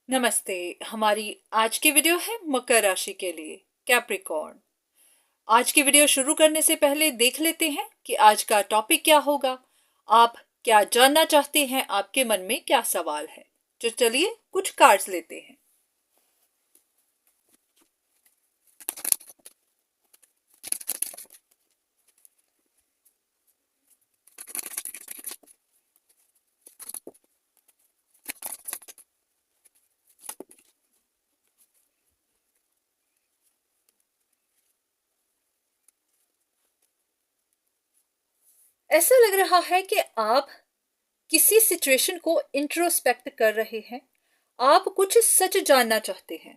नमस्ते। हमारी आज की वीडियो है मकर राशि के लिए, कैप्रिकॉर्न। आज की वीडियो शुरू करने से पहले देख लेते हैं कि आज का टॉपिक क्या होगा। आप क्या जानना चाहते हैं, आपके मन में क्या सवाल है। तो चलिए कुछ कार्ड्स लेते हैं। ऐसा लग रहा है कि आप किसी सिचुएशन को इंट्रोस्पेक्ट कर रहे हैं। आप कुछ सच जानना चाहते हैं।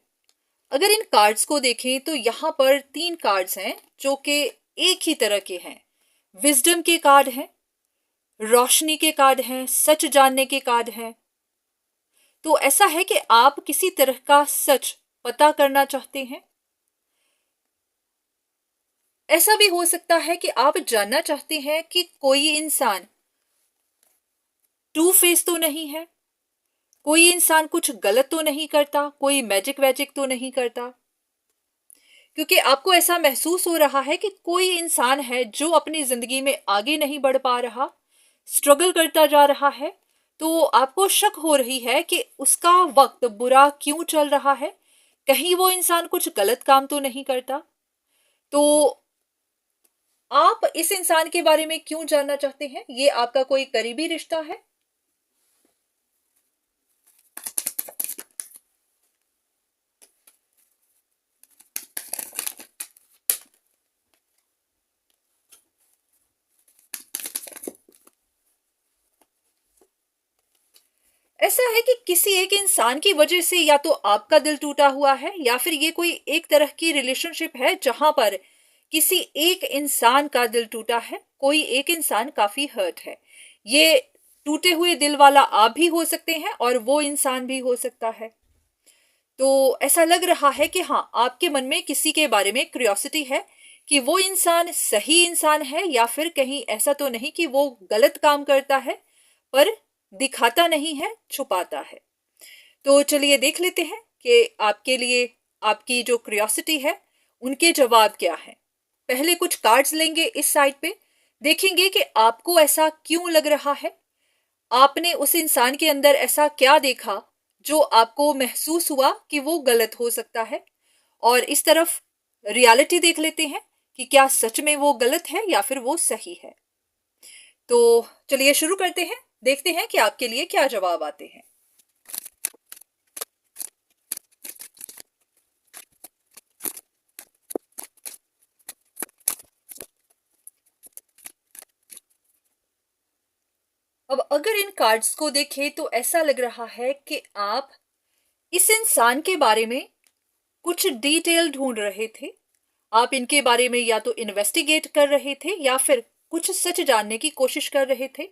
अगर इन कार्ड्स को देखें तो यहाँ पर 3 कार्ड्स हैं जो कि एक ही तरह के हैं। विजडम के कार्ड हैं, रोशनी के कार्ड हैं, सच जानने के कार्ड हैं। तो ऐसा है कि आप किसी तरह का सच पता करना चाहते हैं। ऐसा भी हो सकता है कि आप जानना चाहते हैं कि कोई इंसान टू फेस तो नहीं है, कोई इंसान कुछ गलत तो नहीं करता, कोई मैजिक वैजिक तो नहीं करता। क्योंकि आपको ऐसा महसूस हो रहा है कि कोई इंसान है जो अपनी जिंदगी में आगे नहीं बढ़ पा रहा, स्ट्रगल करता जा रहा है। तो आपको शक हो रही है कि उसका वक्त बुरा क्यों चल रहा है, कहीं वो इंसान कुछ गलत काम तो नहीं करता। तो आप इस इंसान के बारे में क्यों जानना चाहते हैं? ये आपका कोई करीबी रिश्ता है? ऐसा है कि किसी एक इंसान की वजह से या तो आपका दिल टूटा हुआ है या फिर ये कोई एक तरह की रिलेशनशिप है जहां पर किसी एक इंसान का दिल टूटा है, कोई एक इंसान काफी हर्ट है। ये टूटे हुए दिल वाला आप भी हो सकते हैं और वो इंसान भी हो सकता है। तो ऐसा लग रहा है कि हाँ, आपके मन में किसी के बारे में क्यूरियोसिटी है कि वो इंसान सही इंसान है या फिर कहीं ऐसा तो नहीं कि वो गलत काम करता है पर दिखाता नहीं है, छुपाता है। तो चलिए देख लेते हैं कि आपके लिए आपकी जो क्यूरियोसिटी है उनके जवाब क्या है। पहले कुछ कार्ड्स लेंगे इस साइड पे, देखेंगे कि आपको ऐसा क्यों लग रहा है। आपने उस इंसान के अंदर ऐसा क्या देखा जो आपको महसूस हुआ कि वो गलत हो सकता है। और इस तरफ रियलिटी देख लेते हैं कि क्या सच में वो गलत है या फिर वो सही है। तो चलिए शुरू करते हैं, देखते हैं कि आपके लिए क्या जवाब आते हैं। अब अगर इन कार्ड्स को देखें तो ऐसा लग रहा है कि आप इस इंसान के बारे में कुछ डिटेल ढूंढ रहे थे। आप इनके बारे में या तो इन्वेस्टिगेट कर रहे थे या फिर कुछ सच जानने की कोशिश कर रहे थे।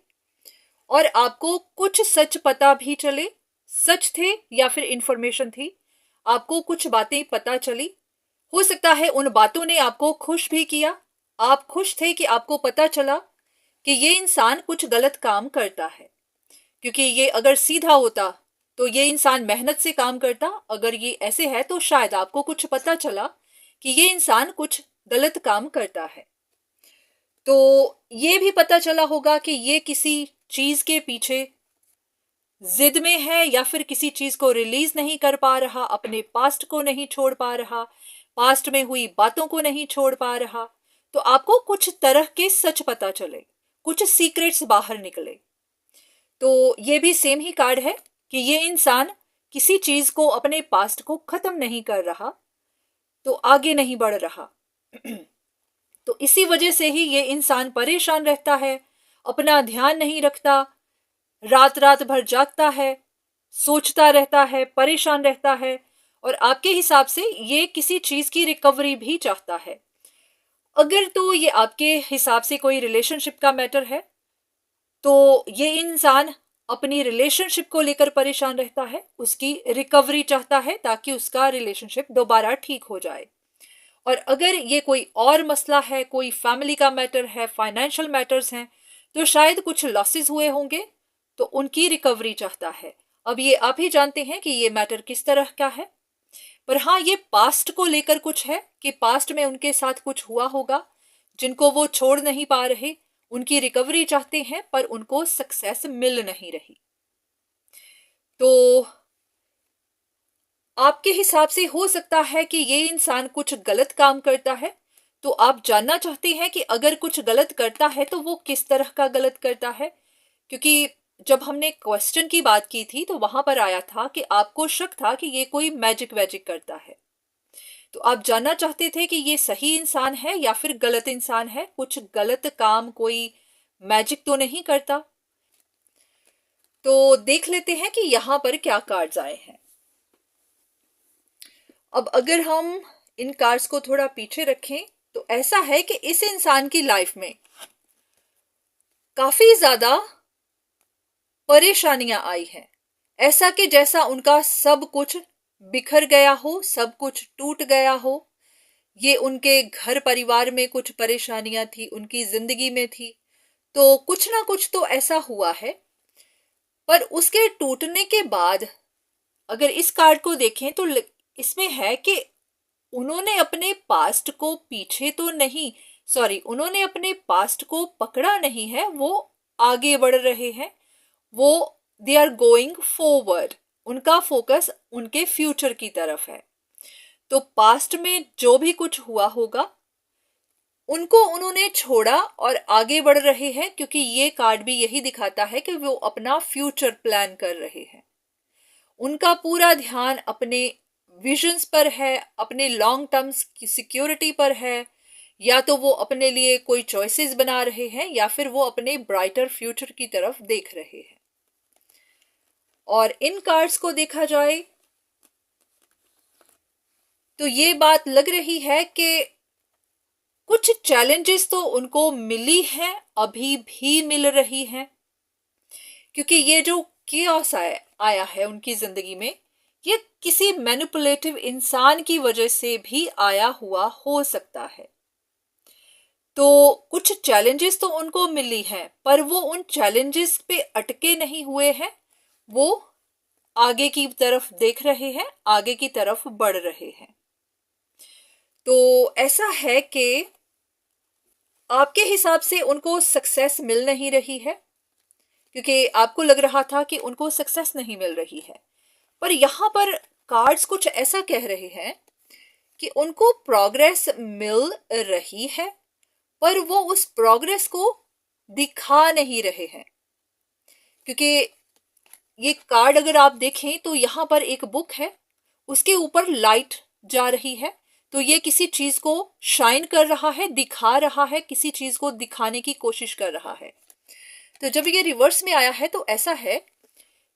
और आपको कुछ सच पता भी चले, सच थे या फिर इंफॉर्मेशन थी, आपको कुछ बातें पता चली। हो सकता है उन बातों ने आपको खुश भी किया। आप खुश थे कि आपको पता चला कि ये इंसान कुछ गलत काम करता है। क्योंकि ये अगर सीधा होता तो ये इंसान मेहनत से काम करता, अगर ये ऐसे है तो शायद आपको कुछ पता चला कि ये इंसान कुछ गलत काम करता है। तो ये भी पता चला होगा कि ये किसी चीज के पीछे जिद में है या फिर किसी चीज को रिलीज नहीं कर पा रहा, अपने पास्ट को नहीं छोड़ पा रहा, पास्ट में हुई बातों को नहीं छोड़ पा रहा। तो आपको कुछ तरह के सच पता चले, कुछ सीक्रेट्स बाहर निकले। तो ये भी सेम ही कार्ड है कि ये इंसान किसी चीज को, अपने पास्ट को खत्म नहीं कर रहा, तो आगे नहीं बढ़ रहा। तो इसी वजह से ही ये इंसान परेशान रहता है, अपना ध्यान नहीं रखता, रात रात भर जागता है, सोचता रहता है, परेशान रहता है। और आपके हिसाब से ये किसी चीज की रिकवरी भी चाहता है। अगर तो ये आपके हिसाब से कोई रिलेशनशिप का मैटर है तो ये इंसान अपनी रिलेशनशिप को लेकर परेशान रहता है, उसकी रिकवरी चाहता है ताकि उसका रिलेशनशिप दोबारा ठीक हो जाए। और अगर ये कोई और मसला है, कोई फैमिली का मैटर है, फाइनेंशियल मैटर्स हैं, तो शायद कुछ लॉसेस हुए होंगे तो उनकी रिकवरी चाहता है। अब ये आप ही जानते हैं कि ये मैटर किस तरह का है, पर हाँ ये पास्ट को लेकर कुछ है कि पास्ट में उनके साथ कुछ हुआ होगा जिनको वो छोड़ नहीं पा रहे, उनकी रिकवरी चाहते हैं पर उनको सक्सेस मिल नहीं रही। तो आपके हिसाब से हो सकता है कि ये इंसान कुछ गलत काम करता है, तो आप जानना चाहते हैं कि अगर कुछ गलत करता है तो वो किस तरह का गलत करता है, क्योंकि जब हमने क्वेश्चन की बात की थी तो वहां पर आया था कि आपको शक था कि ये कोई मैजिक वैजिक करता है। तो आप जानना चाहते थे कि ये सही इंसान है या फिर गलत इंसान है, कुछ गलत काम, कोई मैजिक तो नहीं करता। तो देख लेते हैं कि यहां पर क्या कार्ड्स आए हैं। अब अगर हम इन कार्ड्स को थोड़ा पीछे रखें तो ऐसा है कि इस इंसान की लाइफ में काफी ज्यादा परेशानियां आई हैं, ऐसा कि जैसा उनका सब कुछ बिखर गया हो, सब कुछ टूट गया हो। ये उनके घर परिवार में कुछ परेशानियां थी, उनकी जिंदगी में थी, तो कुछ ना कुछ तो ऐसा हुआ है। पर उसके टूटने के बाद अगर इस कार्ड को देखें तो इसमें है कि उन्होंने अपने पास्ट को पीछे तो नहीं, सॉरी, उन्होंने अपने पास्ट को पकड़ा नहीं है, वो आगे बढ़ रहे हैं, वो दे आर गोइंग फॉरवर्ड, उनका फोकस उनके फ्यूचर की तरफ है। तो पास्ट में जो भी कुछ हुआ होगा उनको उन्होंने छोड़ा और आगे बढ़ रहे हैं, क्योंकि ये कार्ड भी यही दिखाता है कि वो अपना फ्यूचर प्लान कर रहे हैं। उनका पूरा ध्यान अपने विजन्स पर है, अपने लॉन्ग टर्म की सिक्योरिटी पर है, या तो वो अपने लिए कोई चॉइसेस बना रहे हैं या फिर वो अपने ब्राइटर फ्यूचर की तरफ देख रहे हैं। और इन कार्ड्स को देखा जाए तो ये बात लग रही है कि कुछ चैलेंजेस तो उनको मिली हैं, अभी भी मिल रही हैं, क्योंकि ये जो कियोस आया है उनकी जिंदगी में, ये किसी मैनिपुलेटिव इंसान की वजह से भी आया हुआ हो सकता है। तो कुछ चैलेंजेस तो उनको मिली हैं, पर वो उन चैलेंजेस पे अटके नहीं हुए हैं, वो आगे की तरफ देख रहे हैं, आगे की तरफ बढ़ रहे हैं। तो ऐसा है कि आपके हिसाब से उनको सक्सेस मिल नहीं रही है, क्योंकि आपको लग रहा था कि उनको सक्सेस नहीं मिल रही है, पर यहां पर कार्ड्स कुछ ऐसा कह रहे हैं कि उनको प्रोग्रेस मिल रही है, पर वो उस प्रोग्रेस को दिखा नहीं रहे हैं। क्योंकि ये कार्ड अगर आप देखें तो यहां पर एक बुक है, उसके ऊपर लाइट जा रही है, तो ये किसी चीज को शाइन कर रहा है, दिखा रहा है, किसी चीज को दिखाने की कोशिश कर रहा है। तो जब ये रिवर्स में आया है तो ऐसा है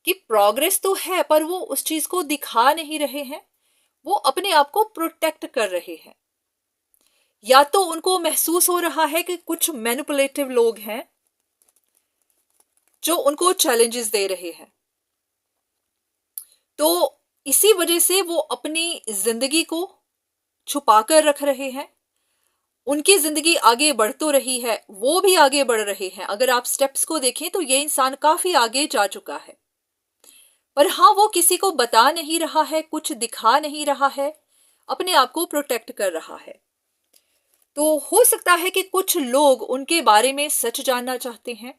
कि प्रोग्रेस तो है पर वो उस चीज को दिखा नहीं रहे हैं, वो अपने आप को प्रोटेक्ट कर रहे हैं। या तो उनको महसूस हो रहा है कि कुछ मैनिपुलेटिव लोग हैं जो उनको चैलेंजेस दे रहे हैं, तो इसी वजह से वो अपनी जिंदगी को छुपा कर रख रहे हैं। उनकी जिंदगी आगे बढ़ तो रही है, वो भी आगे बढ़ रहे हैं। अगर आप स्टेप्स को देखें तो ये इंसान काफी आगे जा चुका है, पर हाँ वो किसी को बता नहीं रहा है, कुछ दिखा नहीं रहा है, अपने आप को प्रोटेक्ट कर रहा है। तो हो सकता है कि कुछ लोग उनके बारे में सच जानना चाहते हैं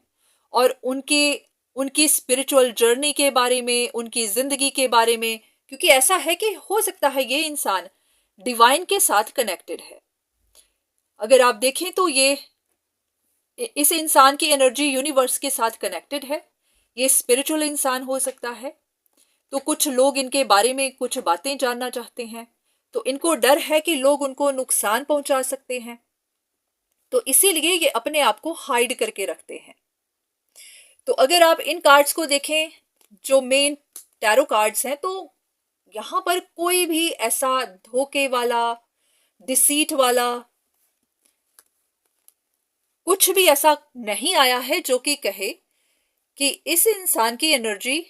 और उनकी स्पिरिचुअल जर्नी के बारे में, उनकी जिंदगी के बारे में, क्योंकि ऐसा है कि हो सकता है ये इंसान डिवाइन के साथ कनेक्टेड है। अगर आप देखें तो ये इस इंसान की एनर्जी यूनिवर्स के साथ कनेक्टेड है, ये स्पिरिचुअल इंसान हो सकता है। तो कुछ लोग इनके बारे में कुछ बातें जानना चाहते हैं, तो इनको डर है कि लोग उनको नुकसान पहुंचा सकते हैं, तो इसीलिए ये अपने आप को हाइड करके रखते हैं। तो अगर आप इन कार्ड्स को देखें जो मेन टैरो कार्ड्स हैं, तो यहां पर कोई भी ऐसा धोखे वाला, डिसीट वाला कुछ भी ऐसा नहीं आया है जो कि कहे कि इस इंसान की एनर्जी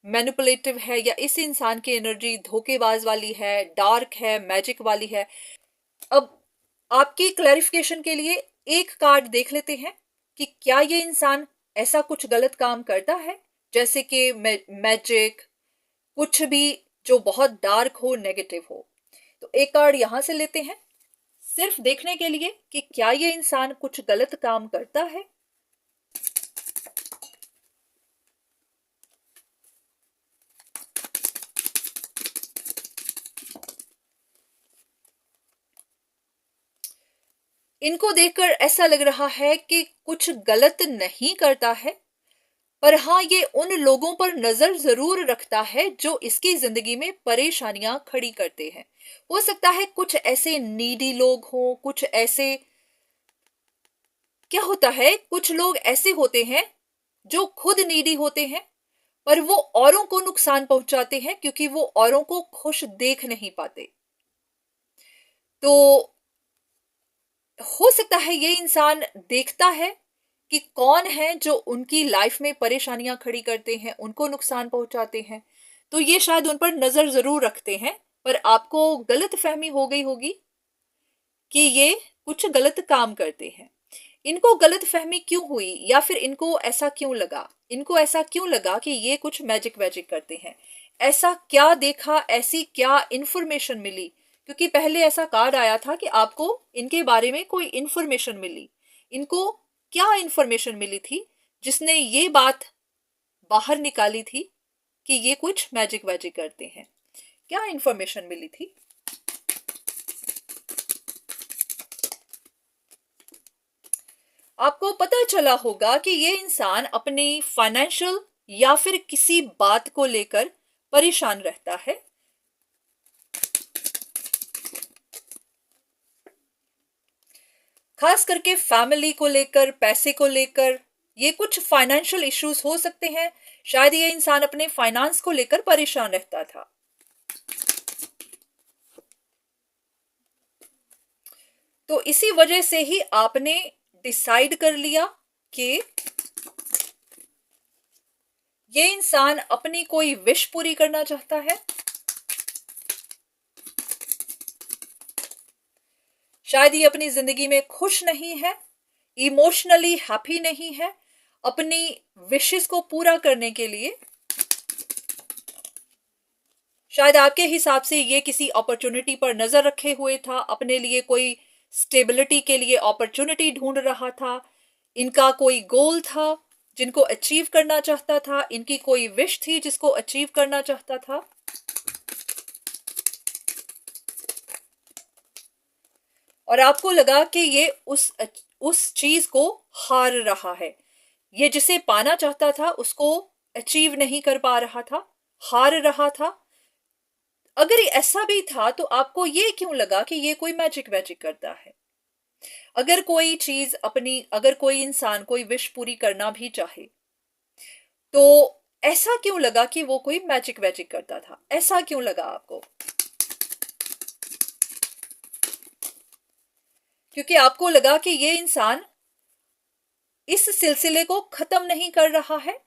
मैनिपुलेटिव है या इस इंसान की एनर्जी धोखेबाज वाली है, डार्क है, मैजिक वाली है। अब आपकी क्लैरिफिकेशन के लिए एक कार्ड देख लेते हैं कि क्या ये इंसान ऐसा कुछ गलत काम करता है, जैसे कि मैजिक, कुछ भी जो बहुत डार्क हो, नेगेटिव हो। तो एक कार्ड यहां से लेते हैं सिर्फ देखने के लिए कि क्या ये इंसान कुछ गलत काम करता है। इनको देखकर ऐसा लग रहा है कि कुछ गलत नहीं करता है, पर हाँ ये उन लोगों पर नजर जरूर रखता है जो इसकी जिंदगी में परेशानियां खड़ी करते हैं। हो सकता है कुछ ऐसे नीडी लोग हों, कुछ ऐसे, क्या होता है कुछ लोग ऐसे होते हैं जो खुद नीडी होते हैं पर वो औरों को नुकसान पहुंचाते हैं क्योंकि वो औरों को खुश देख नहीं पाते। तो हो सकता है ये इंसान देखता है कि कौन है जो उनकी लाइफ में परेशानियां खड़ी करते हैं, उनको नुकसान पहुंचाते हैं, तो ये शायद उन पर नजर जरूर रखते हैं। पर आपको गलत फहमी हो गई होगी कि ये कुछ गलत काम करते हैं। इनको गलत फहमी क्यों हुई या फिर इनको ऐसा क्यों लगा, इनको ऐसा क्यों लगा कि ये कुछ मैजिक वैजिक करते हैं? ऐसा क्या देखा, ऐसी क्या इंफॉर्मेशन मिली? क्योंकि पहले ऐसा कार्ड आया था कि आपको इनके बारे में कोई इंफॉर्मेशन मिली। इनको क्या इंफॉर्मेशन मिली थी जिसने ये बात बाहर निकाली थी कि ये कुछ मैजिक वैजिक करते हैं? क्या इंफॉर्मेशन मिली थी? आपको पता चला होगा कि ये इंसान अपनी फाइनेंशियल या फिर किसी बात को लेकर परेशान रहता है। खास करके फैमिली को लेकर, पैसे को लेकर, ये कुछ फाइनेंशियल इश्यूज हो सकते हैं। शायद ये इंसान अपने फाइनेंस को लेकर परेशान रहता था। तो इसी वजह से ही आपने डिसाइड कर लिया कि ये इंसान अपनी कोई विश पूरी करना चाहता है। शायद ये अपनी जिंदगी में खुश नहीं है, इमोशनली हैप्पी नहीं है। अपनी विशेस को पूरा करने के लिए शायद आपके हिसाब से ये किसी अपॉर्चुनिटी पर नजर रखे हुए था, अपने लिए कोई स्टेबिलिटी के लिए अपॉर्चुनिटी ढूंढ रहा था। इनका कोई गोल था जिनको अचीव करना चाहता था, इनकी कोई विश थी जिसको अचीव करना चाहता था। और आपको लगा कि ये उस चीज को हार रहा है। ये जिसे पाना चाहता था उसको अचीव नहीं कर पा रहा था, हार रहा था। अगर ऐसा भी था तो आपको ये क्यों लगा कि ये कोई मैजिक वैजिक करता है? अगर कोई चीज अपनी, अगर कोई इंसान कोई विश पूरी करना भी चाहे तो ऐसा क्यों लगा कि वो कोई मैजिक वैजिक करता था? ऐसा क्यों लगा आपको? क्योंकि आपको लगा कि ये इंसान इस सिलसिले को खत्म नहीं कर रहा है।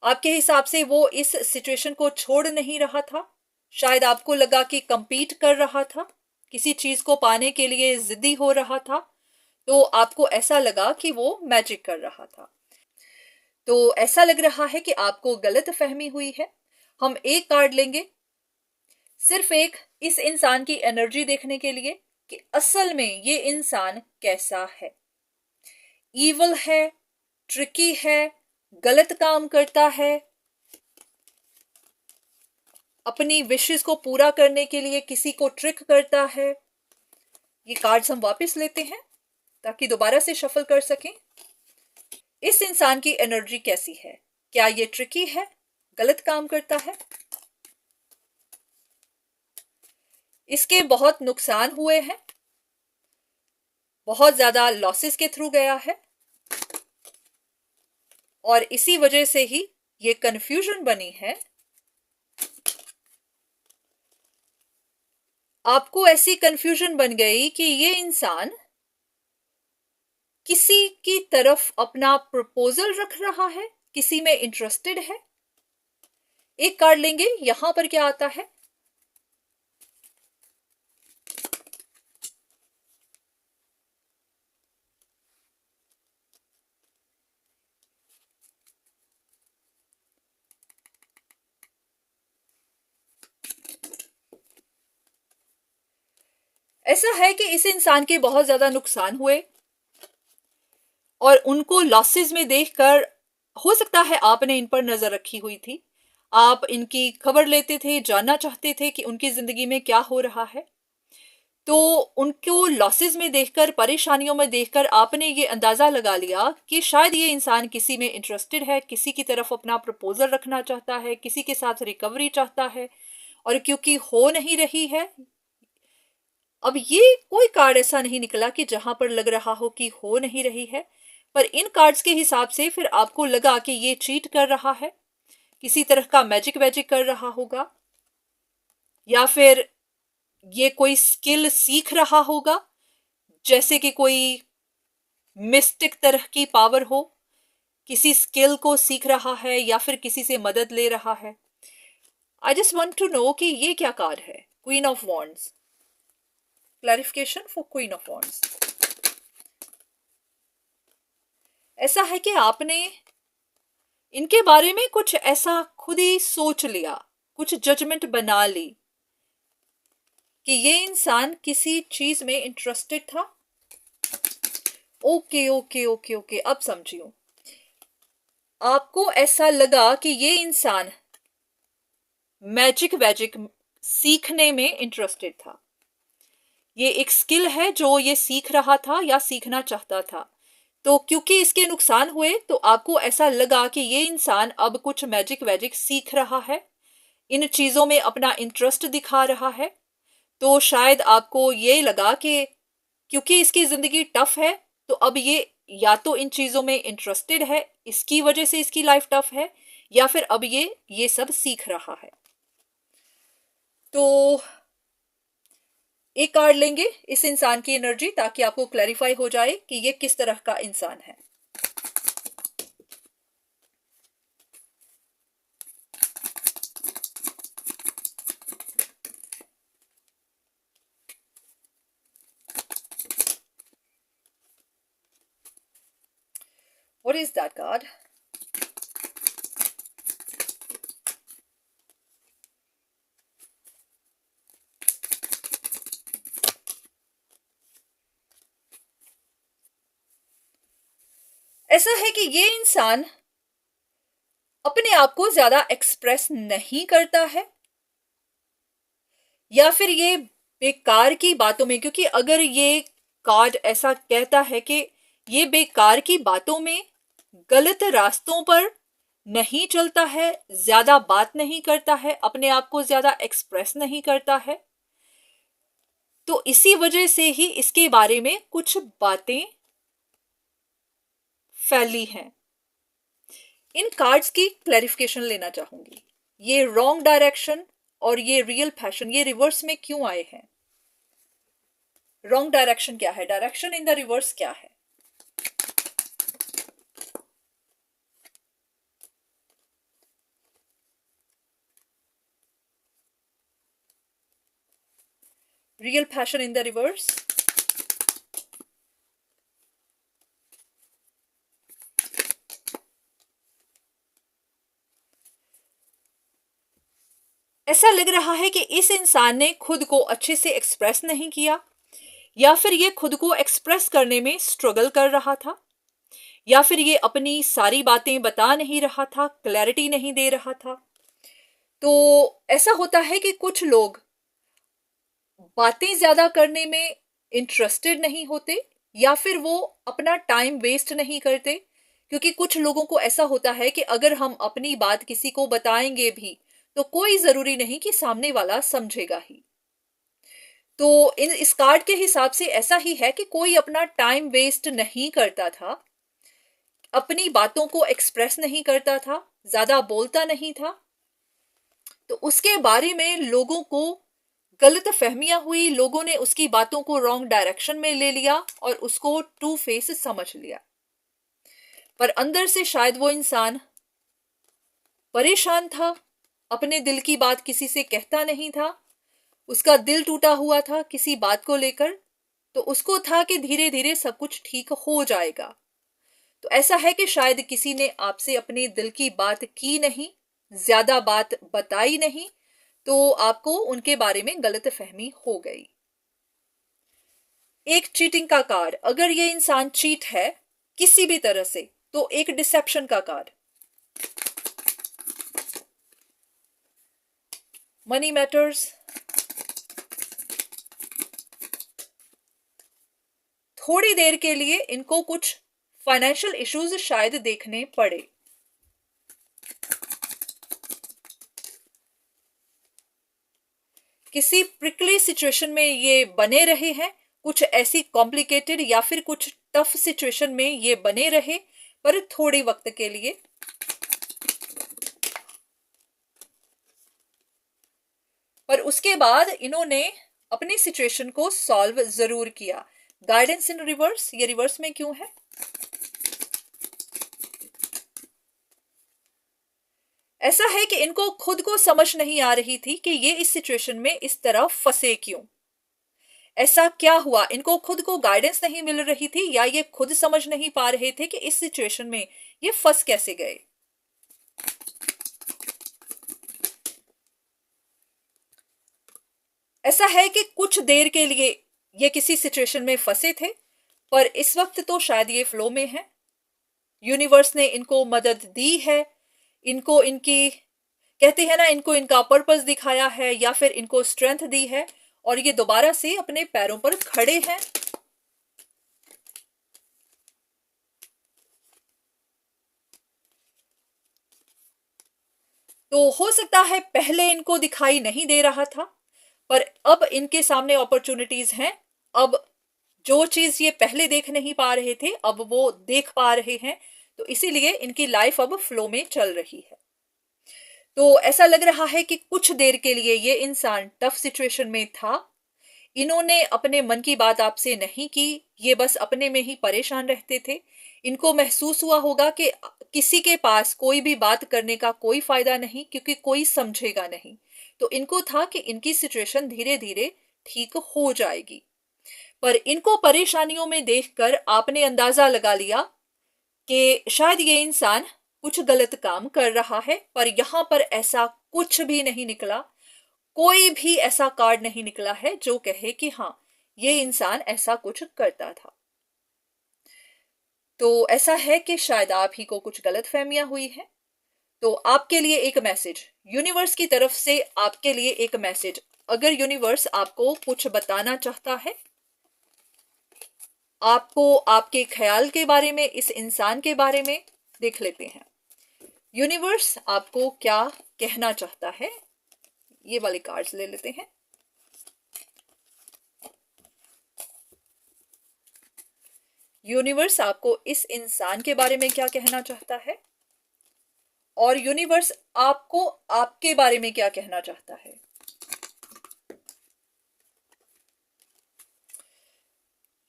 आपके हिसाब से वो इस सिचुएशन को छोड़ नहीं रहा था। शायद आपको लगा कि compete कर रहा था, किसी चीज को पाने के लिए जिद्दी हो रहा था। तो आपको ऐसा लगा कि वो मैजिक कर रहा था। तो ऐसा लग रहा है कि आपको गलत फहमी हुई है। हम एक कार्ड लेंगे सिर्फ एक, इस इंसान की एनर्जी देखने के लिए कि असल में ये इंसान कैसा है। ईवल है, ट्रिकी है, गलत काम करता है, अपनी विशेस को पूरा करने के लिए किसी को ट्रिक करता है। ये कार्ड्स हम वापस लेते हैं ताकि दोबारा से शफल कर सकें। इस इंसान की एनर्जी कैसी है? क्या ये ट्रिकी है, गलत काम करता है, इसके बहुत नुकसान हुए हैं, बहुत ज्यादा लॉसेस के थ्रू गया है और इसी वजह से ही ये कंफ्यूजन बनी है। आपको ऐसी कंफ्यूजन बन गई कि ये इंसान किसी की तरफ अपना प्रपोजल रख रहा है, किसी में इंटरेस्टेड है। एक कार्ड लेंगे, यहां पर क्या आता है? ऐसा है कि इस इंसान के बहुत ज्यादा नुकसान हुए और उनको लॉसेस में देखकर हो सकता है आपने इन पर नजर रखी हुई थी, आप इनकी खबर लेते थे, जानना चाहते थे कि उनकी जिंदगी में क्या हो रहा है। तो उनको लॉसेस में देखकर, परेशानियों में देखकर आपने ये अंदाजा लगा लिया कि शायद ये इंसान किसी में इंटरेस्टेड है, किसी की तरफ अपना प्रपोजल रखना चाहता है, किसी के साथ रिकवरी चाहता है, और क्योंकि हो नहीं रही है, अब ये कोई कार्ड ऐसा नहीं निकला कि जहां पर लग रहा हो कि हो नहीं रही है, पर इन कार्ड्स के हिसाब से फिर आपको लगा कि ये चीट कर रहा है, किसी तरह का मैजिक वैजिक कर रहा होगा, या फिर ये कोई स्किल सीख रहा होगा, जैसे कि कोई मिस्टिक तरह की पावर हो, किसी स्किल को सीख रहा है या फिर किसी से मदद ले रहा है। I just want to know कि ये क्या कार्ड है। Queen of wands, clarification for queen of wands. ऐसा है कि आपने इनके बारे में कुछ ऐसा खुद ही सोच लिया, कुछ जजमेंट बना ली कि ये इंसान किसी चीज में इंटरेस्टेड था। ओके ओके ओके ओके, अब समझियो। आपको ऐसा लगा कि ये इंसान मैजिक वैजिक सीखने में इंटरेस्टेड था, ये एक स्किल है जो ये सीख रहा था या सीखना चाहता था। तो क्योंकि इसके नुकसान हुए तो आपको ऐसा लगा कि ये इंसान अब कुछ मैजिक वैजिक सीख रहा है, इन चीजों में अपना इंटरेस्ट दिखा रहा है। तो शायद आपको ये लगा कि क्योंकि इसकी जिंदगी टफ है तो अब ये या तो इन चीजों में इंटरेस्टेड है, इसकी वजह से इसकी लाइफ टफ है, या फिर अब ये सब सीख रहा है। तो एक कार्ड लेंगे इस इंसान की एनर्जी, ताकि आपको क्लैरिफाई हो जाए कि ये किस तरह का इंसान है। What is that card? ऐसा है कि ये इंसान अपने आप को ज्यादा एक्सप्रेस नहीं करता है, या फिर ये बेकार की बातों में, क्योंकि अगर ये कार्ड ऐसा कहता है कि ये बेकार की बातों में, गलत रास्तों पर नहीं चलता है, ज्यादा बात नहीं करता है, अपने आप को ज्यादा एक्सप्रेस नहीं करता है, तो इसी वजह से ही इसके बारे में कुछ बातें फैली हैं। इन कार्ड्स की क्लैरिफिकेशन लेना चाहूंगी। ये रॉन्ग डायरेक्शन और ये रियल पैशन, ये रिवर्स में क्यों आए हैं? रॉन्ग डायरेक्शन क्या है? डायरेक्शन इन द रिवर्स क्या है? Real passion in the reverse. ऐसा लग रहा है कि इस इंसान ने खुद को अच्छे से एक्सप्रेस नहीं किया, या फिर ये खुद को एक्सप्रेस करने में स्ट्रगल कर रहा था, या फिर ये अपनी सारी बातें बता नहीं रहा था, क्लैरिटी नहीं दे रहा था। तो ऐसा होता है कि कुछ लोग बातें ज्यादा करने में इंटरेस्टेड नहीं होते, या फिर वो अपना टाइम वेस्ट नहीं करते, क्योंकि कुछ लोगों को ऐसा होता है कि अगर हम अपनी बात किसी को बताएंगे भी तो कोई जरूरी नहीं कि सामने वाला समझेगा ही। तो इस कार्ड के हिसाब से ऐसा ही है कि कोई अपना टाइम वेस्ट नहीं करता था, अपनी बातों को एक्सप्रेस नहीं करता था, ज्यादा बोलता नहीं था, तो उसके बारे में लोगों को गलत फहमियां हुई, लोगों ने उसकी बातों को रॉन्ग डायरेक्शन में ले लिया और उसको टू फेस समझ लिया। पर अंदर से शायद वो इंसान परेशान था, अपने दिल की बात किसी से कहता नहीं था, उसका दिल टूटा हुआ था किसी बात को लेकर, तो उसको था कि धीरे धीरे सब कुछ ठीक हो जाएगा। तो ऐसा है कि शायद किसी ने आपसे अपने दिल की बात की नहीं, ज्यादा बात बताई नहीं, तो आपको उनके बारे में गलत फहमी हो गई। एक चीटिंग का कार्ड, अगर ये इंसान चीट है किसी भी तरह से तो एक डिसेप्शन का कार्ड, मनी मैटर्स, थोड़ी देर के लिए इनको कुछ फाइनेंशियल इश्यूज शायद देखने पड़े। किसी प्रिकली सिचुएशन में ये बने रहे हैं, कुछ ऐसी कॉम्प्लिकेटेड या फिर कुछ टफ सिचुएशन में ये बने रहे पर थोड़े वक्त के लिए। पर उसके बाद इन्होंने अपनी सिचुएशन को सॉल्व जरूर किया। गाइडेंस इन रिवर्स, ये रिवर्स में क्यों है? ऐसा है कि इनको खुद को समझ नहीं आ रही थी कि ये इस सिचुएशन में इस तरह फंसे क्यों, ऐसा क्या हुआ, इनको खुद को गाइडेंस नहीं मिल रही थी या ये खुद समझ नहीं पा रहे थे कि इस सिचुएशन में ये फंस कैसे गए। ऐसा है कि कुछ देर के लिए ये किसी सिचुएशन में फंसे थे पर इस वक्त तो शायद ये फ्लो में है। यूनिवर्स ने इनको मदद दी है, इनको इनकी कहते हैं ना, इनको इनका पर्पस दिखाया है या फिर इनको स्ट्रेंथ दी है और ये दोबारा से अपने पैरों पर खड़े हैं। तो हो सकता है पहले इनको दिखाई नहीं दे रहा था पर अब इनके सामने अपॉर्चुनिटीज हैं। अब जो चीज ये पहले देख नहीं पा रहे थे अब वो देख पा रहे हैं, तो इसीलिए इनकी लाइफ अब फ्लो में चल रही है। तो ऐसा लग रहा है कि कुछ देर के लिए ये इंसान टफ सिचुएशन में था, इन्होंने अपने मन की बात आपसे नहीं की, ये बस अपने में ही परेशान रहते थे। इनको महसूस हुआ होगा कि किसी के पास कोई भी बात करने का कोई फायदा नहीं क्योंकि कोई समझेगा नहीं, तो इनको था कि इनकी सिचुएशन धीरे धीरे ठीक हो जाएगी। पर इनको परेशानियों में देखकर आपने अंदाजा लगा लिया कि शायद ये इंसान कुछ गलत काम कर रहा है, पर यहां पर ऐसा कुछ भी नहीं निकला, कोई भी ऐसा कार्ड नहीं निकला है जो कहे कि हाँ ये इंसान ऐसा कुछ करता था। तो ऐसा है कि शायद आप ही को कुछ गलतफहमियां हुई है। तो आपके लिए एक मैसेज, यूनिवर्स की तरफ से आपके लिए एक मैसेज, अगर यूनिवर्स आपको कुछ बताना चाहता है, आपको आपके ख्याल के बारे में, इस इंसान के बारे में, देख लेते हैं यूनिवर्स आपको क्या कहना चाहता है। ये वाले कार्ड्स ले लेते हैं। यूनिवर्स आपको इस इंसान के बारे में क्या कहना चाहता है और यूनिवर्स आपको आपके बारे में क्या कहना चाहता है।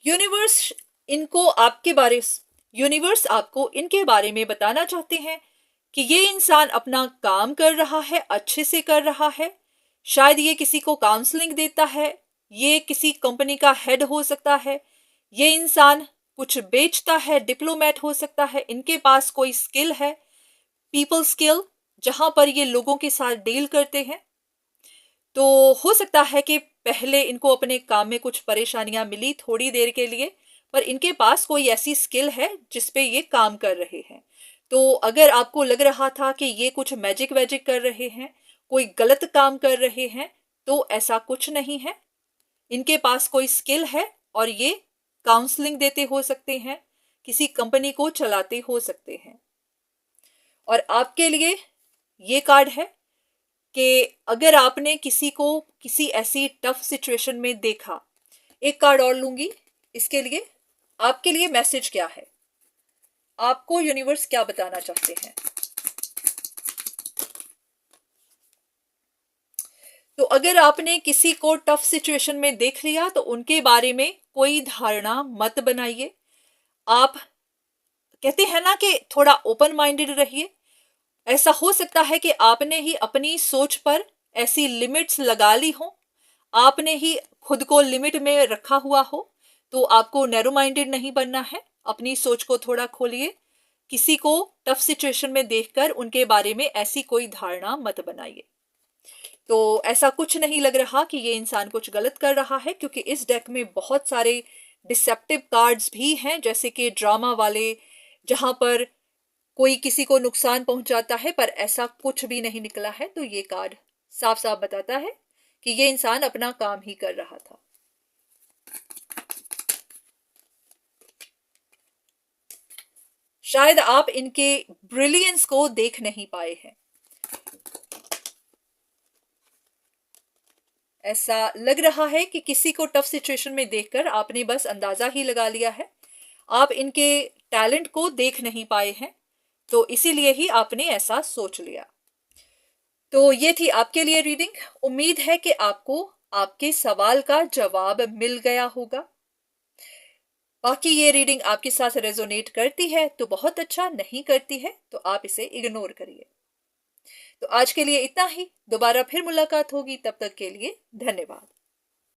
यूनिवर्स इनको आपके बारे यूनिवर्स आपको इनके बारे में बताना चाहते हैं कि ये इंसान अपना काम कर रहा है, अच्छे से कर रहा है, शायद ये किसी को काउंसलिंग देता है, ये किसी कंपनी का हेड हो सकता है, ये इंसान कुछ बेचता है, डिप्लोमेट हो सकता है, इनके पास कोई स्किल है, पीपल स्किल, जहां पर ये लोगों के साथ डील करते हैं। तो हो सकता है कि पहले इनको अपने काम में कुछ परेशानियां मिली थोड़ी देर के लिए, पर इनके पास कोई ऐसी स्किल है जिसपे ये काम कर रहे हैं। तो अगर आपको लग रहा था कि ये कुछ मैजिक वैजिक कर रहे हैं, कोई गलत काम कर रहे हैं, तो ऐसा कुछ नहीं है। इनके पास कोई स्किल है और ये काउंसलिंग देते हो सकते हैं, किसी कंपनी को चलाते हो सकते हैं। और आपके लिए ये कार्ड है कि अगर आपने किसी को किसी ऐसी टफ सिचुएशन में देखा, एक कार्ड और लूंगी इसके लिए, आपके लिए मैसेज क्या है, आपको यूनिवर्स क्या बताना चाहते हैं। तो अगर आपने किसी को टफ सिचुएशन में देख लिया तो उनके बारे में कोई धारणा मत बनाइए। आप कहते हैं ना कि थोड़ा ओपन माइंडेड रहिए। ऐसा हो सकता है कि आपने ही अपनी सोच पर ऐसी लिमिट्स लगा ली हो, आपने ही खुद को लिमिट में रखा हुआ हो, तो आपको नैरो माइंडेड नहीं बनना है। अपनी सोच को थोड़ा खोलिए। किसी को टफ सिचुएशन में देखकर उनके बारे में ऐसी कोई धारणा मत बनाइए। तो ऐसा कुछ नहीं लग रहा कि ये इंसान कुछ गलत कर रहा है, क्योंकि इस डेक में बहुत सारे डिसेप्टिव कार्ड्स भी हैं, जैसे कि ड्रामा वाले, जहां पर कोई किसी को नुकसान पहुंचाता है पर ऐसा कुछ भी नहीं निकला है। तो ये कार्ड साफ साफ बताता है कि ये इंसान अपना काम ही कर रहा था। शायद आप इनके ब्रिलियंस को देख नहीं पाए हैं। ऐसा लग रहा है कि किसी को टफ सिचुएशन में देखकर आपने बस अंदाजा ही लगा लिया है। आप इनके टैलेंट को देख नहीं पाए हैं, तो इसीलिए ही आपने ऐसा सोच लिया। तो ये थी आपके लिए रीडिंग। उम्मीद है कि आपको आपके सवाल का जवाब मिल गया होगा। बाकी ये रीडिंग आपके साथ रेजोनेट करती है तो बहुत अच्छा, नहीं करती है तो आप इसे इग्नोर करिए। तो आज के लिए इतना ही। दोबारा फिर मुलाकात होगी, तब तक के लिए धन्यवाद।